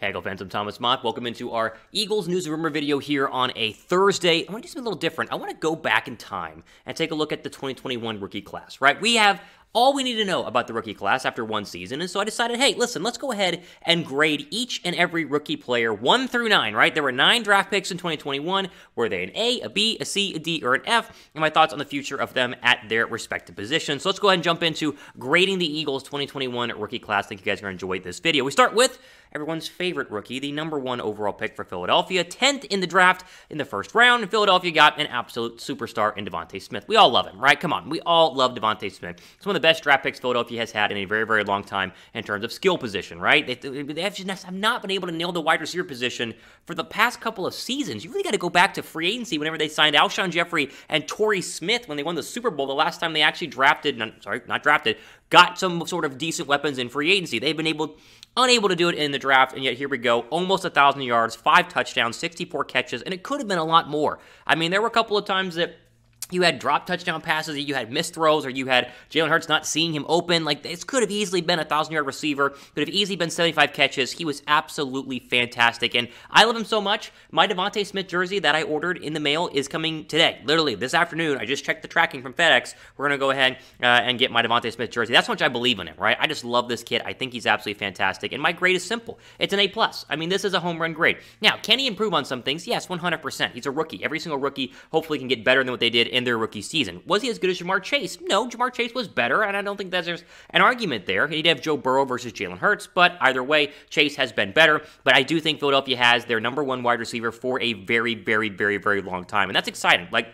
Hey, Eagle fans, I'm Thomas Mott. Welcome into our Eagles News and Rumor video here on a Thursday. I want to do something a little different. I want to go back in time and take a look at the 2021 rookie class, right? We have all we need to know about the rookie class after one season, and so I decided, hey, listen, let's go ahead and grade each and every rookie player 1 through 9, right? There were 9 draft picks in 2021. Were they an A, a B, a C, a D, or an F? And my thoughts on the future of them at their respective positions. So let's go ahead and jump into grading the Eagles 2021 rookie class. I think you guys are going to enjoy this video. We start with everyone's favorite rookie, the number 1 overall pick for Philadelphia, 10th in the draft in the first round, and Philadelphia got an absolute superstar in DeVonta Smith. We all love him, right? Come on, we all love DeVonta Smith. It's one of the best draft picks Philadelphia has had in a very, very long time in terms of skill position, right? They have not been able to nail the wide receiver position for the past couple of seasons. You really got to go back to free agency whenever they signed Alshon Jeffrey and Torrey Smith when they won the Super Bowl the last time they actually got some sort of decent weapons in free agency. They've been unable to do it in the draft, and yet here we go, almost 1,000 yards, 5 touchdowns, 64 catches, and it could have been a lot more. I mean, there were a couple of times that you had drop touchdown passes, you had missed throws, or you had Jalen Hurts not seeing him open. Like, this could have easily been a 1,000-yard receiver, could have easily been 75 catches. He was absolutely fantastic, and I love him so much. My DeVonta Smith jersey that I ordered in the mail is coming today. Literally, this afternoon, I just checked the tracking from FedEx. We're going to go ahead and get my DeVonta Smith jersey. That's how much I believe in him, right? I just love this kid. I think he's absolutely fantastic, and my grade is simple. It's an A+. I mean, this is a home run grade. Now, can he improve on some things? Yes, 100%. He's a rookie. Every single rookie hopefully can get better than what they did in their rookie season. Was he as good as Jamar Chase? No, Jamar Chase was better, and I don't think that there's an argument there. He'd have Joe Burrow versus Jalen Hurts, but either way, Chase has been better. But I do think Philadelphia has their number 1 wide receiver for a very, very, very, very long time, and that's exciting. Like,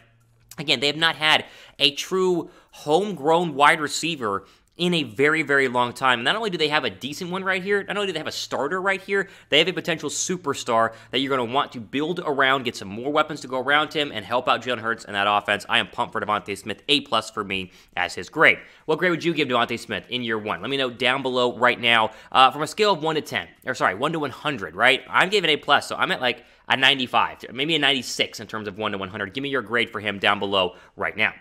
again, they have not had a true homegrown wide receiver in a very, very long time. Not only do they have a decent one right here, not only do they have a starter right here, they have a potential superstar that you're going to want to build around, get some more weapons to go around him, and help out Jalen Hurts in that offense. I am pumped for DeVonta Smith. A+ for me as his grade. What grade would you give DeVonta Smith in year 1? Let me know down below right now. From a scale of 1 to 100, right? I'm giving A+, so I'm at like a 95, maybe a 96 in terms of 1 to 100. Give me your grade for him down below right now.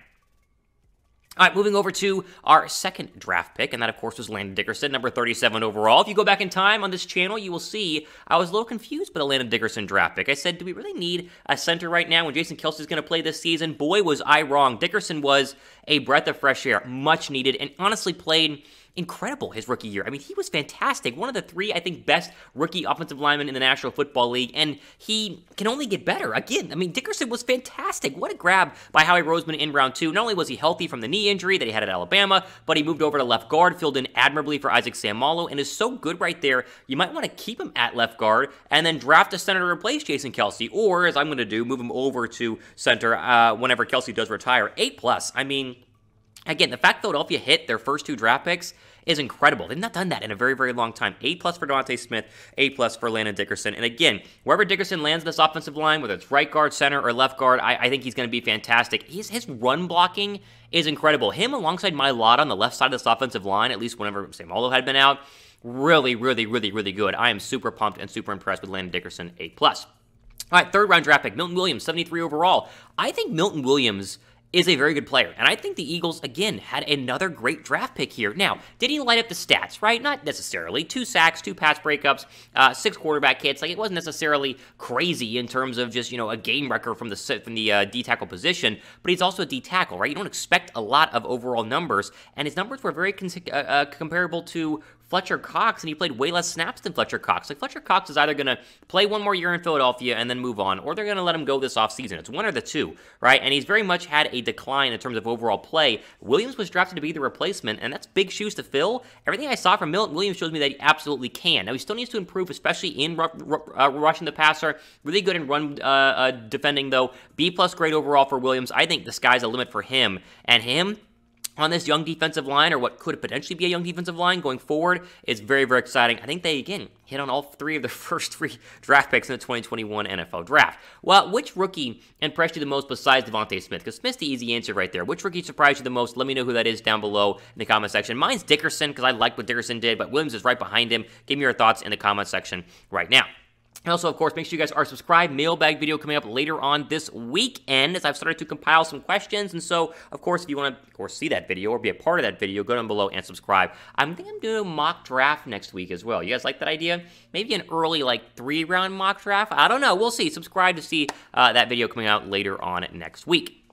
All right, moving over to our second draft pick, and that, of course, was Landon Dickerson, number 37 overall. If you go back in time on this channel, you will see I was a little confused by the Landon Dickerson draft pick. I said, do we really need a center right now when Jason Kelce's going to play this season? Boy, was I wrong. Dickerson was a breath of fresh air, much needed, and honestly played incredible his rookie year. I mean, he was fantastic. One of the 3, I think, best rookie offensive linemen in the National Football League, and he can only get better. Again, I mean, Dickerson was fantastic. What a grab by Howie Roseman in round 2. Not only was he healthy from the knee injury that he had at Alabama, but he moved over to left guard, filled in admirably for Isaac Seumalo, and is so good right there, you might want to keep him at left guard and then draft a center to replace Jason Kelce, or, as I'm going to do, move him over to center whenever Kelce does retire. A+. I mean, again, the fact Philadelphia hit their first 2 draft picks is incredible. They've not done that in a very, very long time. A+ for DeVonta Smith, A+ for Landon Dickerson. And again, wherever Dickerson lands this offensive line, whether it's right guard, center, or left guard, I think he's going to be fantastic. His run blocking is incredible. Him alongside Milton on the left side of this offensive line, at least whenever Seumalo had been out, really, really, really, really good. I am super pumped and super impressed with Landon Dickerson, A+. All right, third round draft pick, Milton Williams, 73 overall. I think Milton Williams is a very good player, and I think the Eagles, again, had another great draft pick here. Now, did he light up the stats, right? Not necessarily. 2 sacks, 2 pass breakups, 6 quarterback hits. Like, it wasn't necessarily crazy in terms of just, a game record from the D-tackle position, but he's also a D-tackle, right? You don't expect a lot of overall numbers, and his numbers were very comparable to Fletcher Cox, and he played way less snaps than Fletcher Cox. Like, Fletcher Cox is either going to play 1 more year in Philadelphia and then move on, or they're going to let him go this offseason. It's one or the two, right? And he's very much had a decline in terms of overall play. Williams was drafted to be the replacement, and that's big shoes to fill. Everything I saw from Milton Williams shows me that he absolutely can. Now, he still needs to improve, especially in rushing the passer. Really good in run defending, though. B+ grade overall for Williams. I think the sky's the limit for him. And him on this young defensive line, or what could potentially be a young defensive line going forward, is very, very exciting. I think they, again, hit on all 3 of the first 3 draft picks in the 2021 NFL Draft. Well, which rookie impressed you the most besides DeVonta Smith? Because Smith's the easy answer right there. Which rookie surprised you the most? Let me know who that is down below in the comment section. Mine's Dickerson, because I liked what Dickerson did, but Williams is right behind him. Give me your thoughts in the comment section right now. And also, of course, make sure you guys are subscribed. Mailbag video coming up later on this weekend as I've started to compile some questions. And so, of course, if you want to, of course, see that video or be a part of that video, go down below and subscribe. I think I'm doing a mock draft next week as well. You guys like that idea? Maybe an early, like, 3-round mock draft? I don't know. We'll see. Subscribe to see that video coming out later on next week.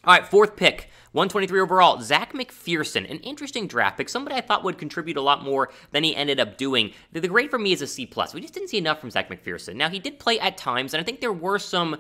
All right, 4th pick. 123 overall, Zech McPherson, an interesting draft pick, somebody I thought would contribute a lot more than he ended up doing. The grade for me is a C+. We just didn't see enough from Zech McPherson. Now, he did play at times, and I think there were some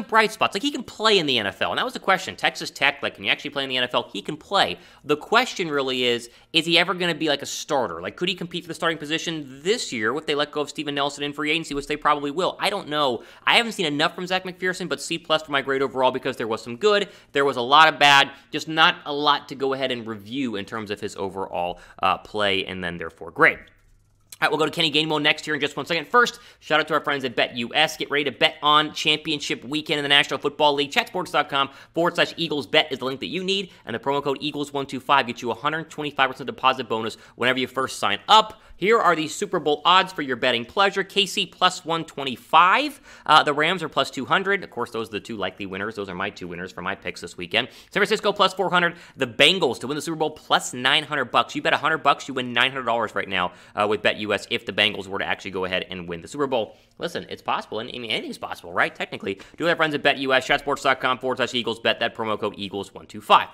bright spots. Like, he can play in the NFL, and that was the question. Texas Tech, like, can you actually play in the NFL? He can play. The question really is he ever going to be, like, a starter? Like, could he compete for the starting position this year if they let go of Steven Nelson in free agency, which they probably will? I don't know. I haven't seen enough from Zech McPherson, but C+ for my grade overall because there was some good, there was a lot of bad, just not a lot to go ahead and review in terms of his overall play and then therefore grade. All right, we'll go to Kenny Gainwell next here in just 1 second. First, shout out to our friends at BetUS. Get ready to bet on championship weekend in the National Football League. Chatsports.com/EaglesBet is the link that you need, and the promo code Eagles125 gets you a 125% deposit bonus whenever you first sign up. Here are the Super Bowl odds for your betting pleasure. KC plus 125. The Rams are plus 200. Of course, those are the 2 likely winners. Those are my 2 winners for my picks this weekend. San Francisco plus 400. The Bengals to win the Super Bowl plus $900. You bet $100, you win $900 right now with BetUS if the Bengals were to actually go ahead and win the Super Bowl. Listen, it's possible. I mean, anything's possible, right? Technically. Do have friends at BetUS. Chatsports.com/EaglesBet. That promo code Eagles125.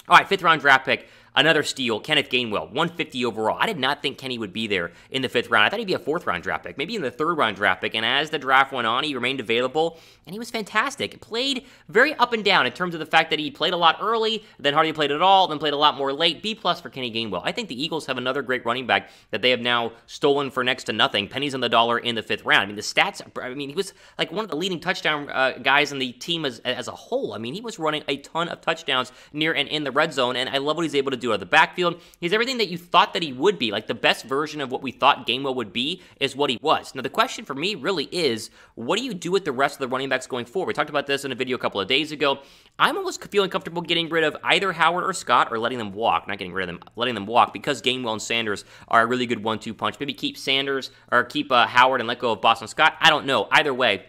All right, 5th round draft pick. Another steal, Kenneth Gainwell, 150 overall. I did not think Kenny would be there in the 5th round. I thought he'd be a 4th round draft pick, maybe in the 3rd round draft pick. And as the draft went on, he remained available, and he was fantastic. Played very up and down in terms of the fact that he played a lot early, then hardly played at all, then played a lot more late. B+ for Kenny Gainwell. I think the Eagles have another great running back that they have now stolen for next to nothing, pennies on the dollar in the 5th round. I mean, the stats, he was like one of the leading touchdown guys in the team as a whole. I mean, he was running a ton of touchdowns near and in the red zone, and I love what he's able to do out of the backfield. He's everything that you thought that he would be. Like, the best version of what we thought Gainwell would be is what he was. Now, the question for me really is, what do you do with the rest of the running backs going forward? We talked about this in a video a couple of days ago. I'm almost feeling comfortable getting rid of either Howard or Scott, or letting them walk. Not getting rid of them, letting them walk, because Gainwell and Sanders are a really good 1-2 punch. Maybe keep Sanders or keep Howard and let go of Boston Scott. I don't know. Either way,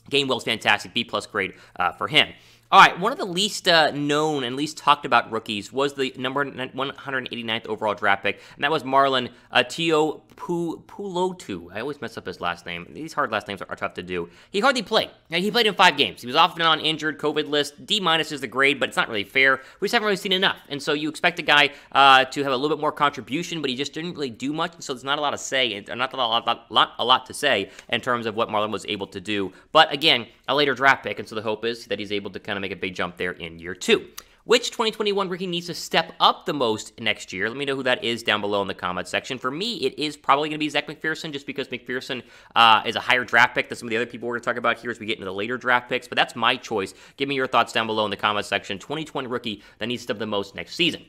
Gainwell's fantastic. B+ grade for him. All right, one of the least known and least talked about rookies was the number 189th overall draft pick, and that was Marlon Tuipulotu. I always mess up his last name. These hard last names are tough to do. He hardly played. He played in 5 games. He was off and on injured, COVID list. D- is the grade, but it's not really fair. We just haven't really seen enough, and so you expect a guy to have a little bit more contribution, but he just didn't really do much, and so there's not a lot to say, not a lot to say in terms of what Marlon was able to do. But again, a later draft pick, and so the hope is that he's able to kind of make a big jump there in year 2. Which 2021 rookie needs to step up the most next year? Let me know who that is down below in the comment section. For me, it is probably going to be Zech McPherson, just because McPherson is a higher draft pick than some of the other people we're going to talk about here as we get into the later draft picks. But that's my choice. Give me your thoughts down below in the comment section. 2020 rookie that needs to step up the most next season.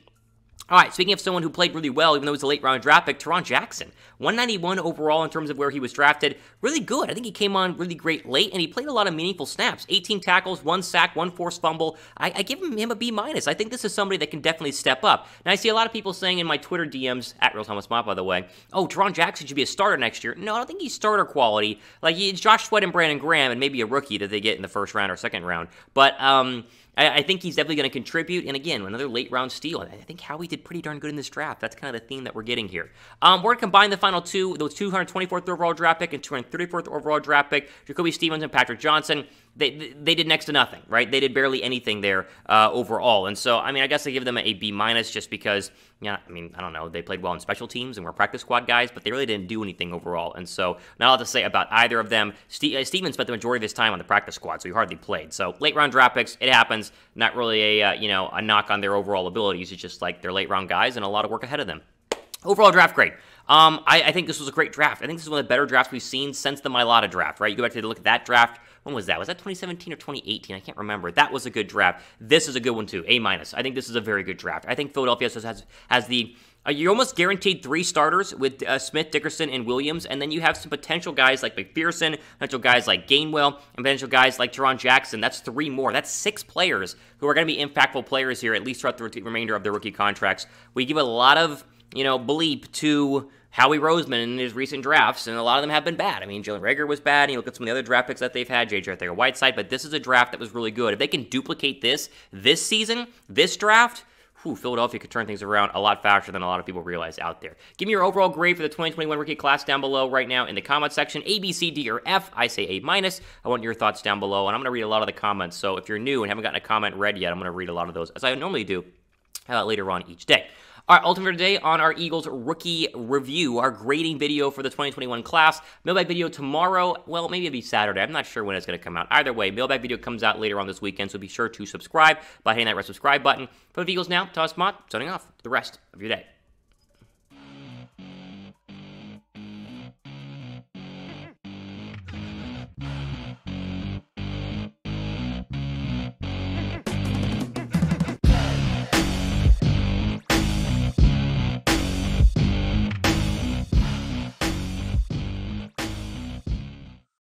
All right, speaking of someone who played really well, even though he was a late-round draft pick, Teron Jackson. 191 overall in terms of where he was drafted. Really good. I think he came on really great late, and he played a lot of meaningful snaps. 18 tackles, 1 sack, 1 forced fumble. I give him a B-. I think this is somebody that can definitely step up. And I see a lot of people saying in my Twitter DMs, at Real Thomas Mott, by the way, oh, Teron Jackson should be a starter next year. No, I don't think he's starter quality. Like, it's Josh Sweat and Brandon Graham, and maybe a rookie that they get in the 1st round or 2nd round. But, I think he's definitely going to contribute, and again, another late-round steal. I think Howie did pretty darn good in this draft. That's kind of the theme that we're getting here. We're going to combine the final 2, those 224th overall draft pick and 234th overall draft pick, Jacoby Stevens and Patrick Johnson. They did next to nothing, right? They did barely anything there overall. And so, I mean, I guess I give them a B- just because, yeah, I mean, I don't know. They played well in special teams and were practice squad guys, but they really didn't do anything overall. And so, not a lot to say about either of them. Steven spent the majority of his time on the practice squad, so he hardly played. So, late-round draft picks, it happens. Not really a knock on their overall abilities. It's just like they're late-round guys and a lot of work ahead of them. Overall draft grade. I think this was a great draft. I think this is one of the better drafts we've seen since the Mailata draft, right? You go back to look at that draft. When was that? Was that 2017 or 2018? I can't remember. That was a good draft. This is a good one, too. A-. I think this is a very good draft. I think Philadelphia has the... you're almost guaranteed 3 starters with Smith, Dickerson, and Williams, and then you have some potential guys like McPherson, potential guys like Gainwell, and potential guys like Teron Jackson. That's 3 more. That's 6 players who are going to be impactful players here, at least throughout the remainder of their rookie contracts. We give a lot of bleep to Howie Roseman in his recent drafts, and a lot of them have been bad. I mean, Jalen Reagor was bad, and you look at some of the other draft picks that they've had, J.J. Arcega-Whiteside, but this is a draft that was really good. If they can duplicate this season, this draft, Philadelphia could turn things around a lot faster than a lot of people realize out there. Give me your overall grade for the 2021 rookie class down below right now in the comment section. A, B, C, D, or F. I say A-. I want your thoughts down below, and I'm going to read a lot of the comments. So if you're new and haven't gotten a comment read yet, I'm going to read a lot of those, as I normally do later on each day. All right, ultimate today on our Eagles rookie review, our grading video for the 2021 class. Mailbag video tomorrow. Well, maybe it'll be Saturday. I'm not sure when it's going to come out. Either way, mailbag video comes out later on this weekend, so be sure to subscribe by hitting that red subscribe button. For the Eagles now, Thomas Mott, signing off. The rest of your day.